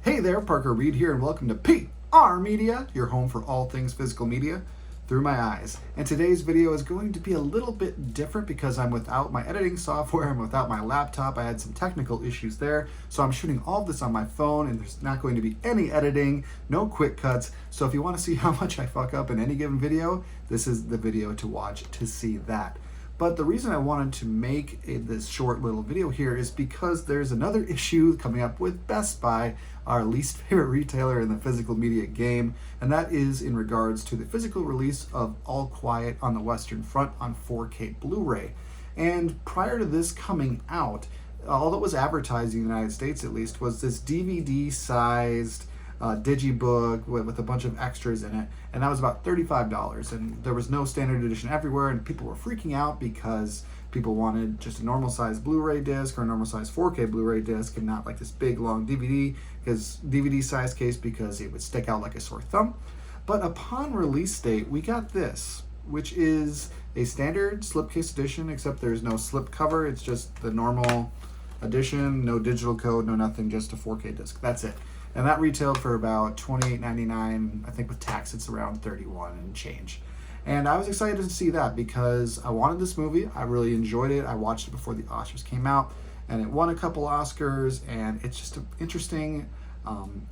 Hey there, Parker Reed here, and welcome to PR Media, your home for all things physical media through my eyes. And today's video is going to be a little bit different because I'm without my editing software, I'm without my laptop. I had some technical issues there, so I'm shooting all of this on my phone, and there's not going to be any editing, no quick cuts. So if you want to see how much I fuck up in any given video, this is the video to watch to see that. But the reason I wanted to make this short little video here is because there's another issue coming up with Best Buy, our least favorite retailer in the physical media game, and that is in regards to the physical release of All Quiet on the Western Front on 4K Blu-ray. And prior to this coming out, all that was advertised in the United States at least was this DVD-sized digibook with a bunch of extras in it, and that was about $35, and there was no standard edition everywhere, and people were freaking out because people wanted just a normal size Blu-ray disc or a normal size 4K Blu-ray disc and not like this big long DVD size case because it would stick out like a sore thumb. But upon release date, we got this, which is a standard slipcase edition, except there's no slip cover. It's just the normal edition, no digital code, no nothing, just a 4K disc. That's it. And that retailed for about $28.99. I think with tax it's around $31 and change. And I was excited to see that because I wanted this movie. I really enjoyed it. I watched it before the Oscars came out, and it won a couple Oscars, and it's just an interesting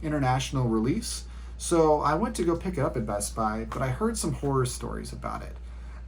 international release. So I went to go pick it up at Best Buy, but I heard some horror stories about it.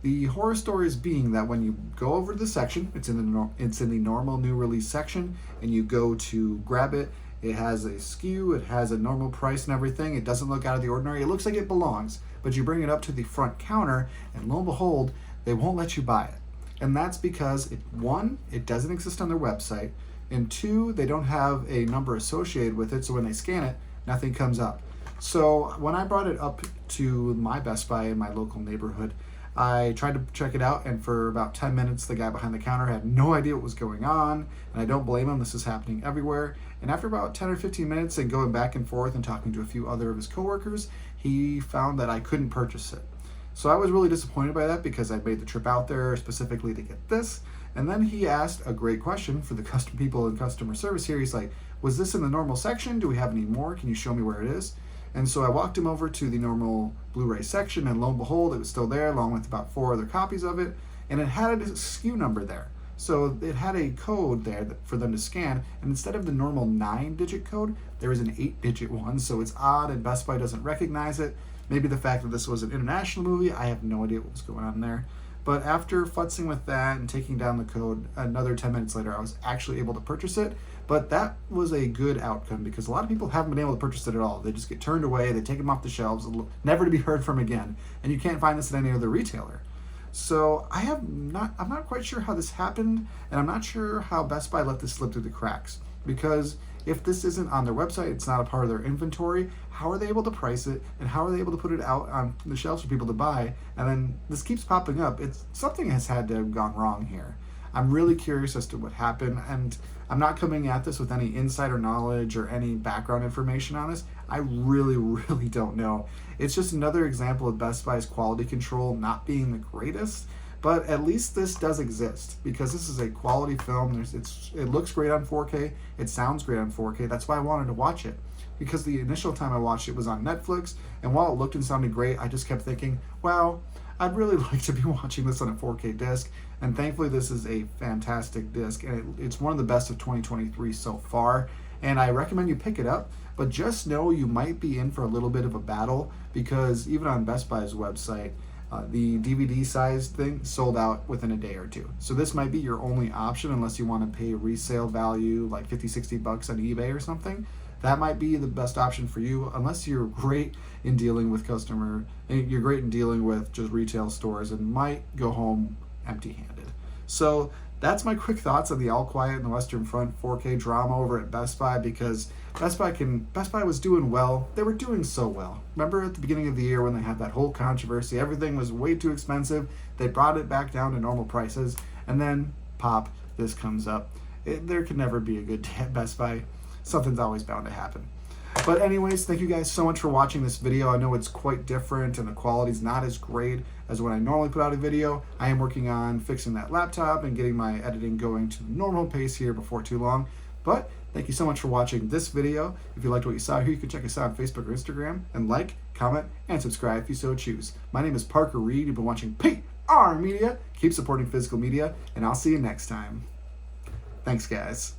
The horror stories being that when you go over to the section, it's in the normal new release section, and you go to grab it. It has a SKU, it has a normal price and everything. It doesn't look out of the ordinary. It looks like it belongs, but you bring it up to the front counter, and lo and behold, they won't let you buy it. And that's because, one, it doesn't exist on their website, and two, they don't have a number associated with it, so when they scan it, nothing comes up. So when I brought it up to my Best Buy in my local neighborhood, I tried to check it out, and for about 10 minutes, the guy behind the counter had no idea what was going on, and I don't blame him. This is happening everywhere. And after about 10 or 15 minutes and going back and forth and talking to a few other of his coworkers, he found that I couldn't purchase it. So I was really disappointed by that because I made the trip out there specifically to get this. And then he asked a great question for the custom people in customer service here. He's like, was this in the normal section? Do we have any more? Can you show me where it is? And so I walked him over to the normal Blu-ray section, and lo and behold, it was still there, along with about 4 other copies of it, and it had a SKU number there. So it had a code there for them to scan, and instead of the normal 9-digit code, there was an 8-digit one, so it's odd, and Best Buy doesn't recognize it. Maybe the fact that this was an international movie, I have no idea what was going on there. But after futzing with that and taking down the code, another 10 minutes later, I was actually able to purchase it. But that was a good outcome because a lot of people haven't been able to purchase it at all. They just get turned away, they take them off the shelves, never to be heard from again. And you can't find this at any other retailer. So I'm not quite sure how this happened, and I'm not sure how Best Buy let this slip through the cracks. Because if this isn't on their website, it's not a part of their inventory, how are they able to price it, and how are they able to put it out on the shelves for people to buy? And then this keeps popping up. Something has had to have gone wrong here. I'm really curious as to what happened, and I'm not coming at this with any insider knowledge or any background information on this. I really, really don't know. It's just another example of Best Buy's quality control not being the greatest, but at least this does exist because this is a quality film. It looks great on 4K. It sounds great on 4K. That's why I wanted to watch it, because the initial time I watched it was on Netflix, and while it looked and sounded great, I just kept thinking, wow, I'd really like to be watching this on a 4K disc, and thankfully this is a fantastic disc, and it's one of the best of 2023 so far, and I recommend you pick it up, but just know you might be in for a little bit of a battle, because even on Best Buy's website, the DVD size thing sold out within a day or two. So this might be your only option unless you want to pay resale value like 50-60 bucks on eBay or something. That might be the best option for you, unless you're great in dealing with you're great in dealing with just retail stores and might go home empty-handed. So that's my quick thoughts on the All Quiet on the Western Front 4K drama over at Best Buy, because Best Buy was doing well. They were doing so well. Remember at the beginning of the year when they had that whole controversy, everything was way too expensive. They brought it back down to normal prices, and then pop, this comes up. There can never be a good day at Best Buy. Something's always bound to happen. But anyways, thank you guys so much for watching this video. I know it's quite different and the quality's not as great as when I normally put out a video. I am working on fixing that laptop and getting my editing going to the normal pace here before too long. But thank you so much for watching this video. If you liked what you saw here, you can check us out on Facebook or Instagram, and like, comment, and subscribe if you so choose. My name is Parker Reed. You've been watching PR Media. Keep supporting physical media, and I'll see you next time. Thanks, guys.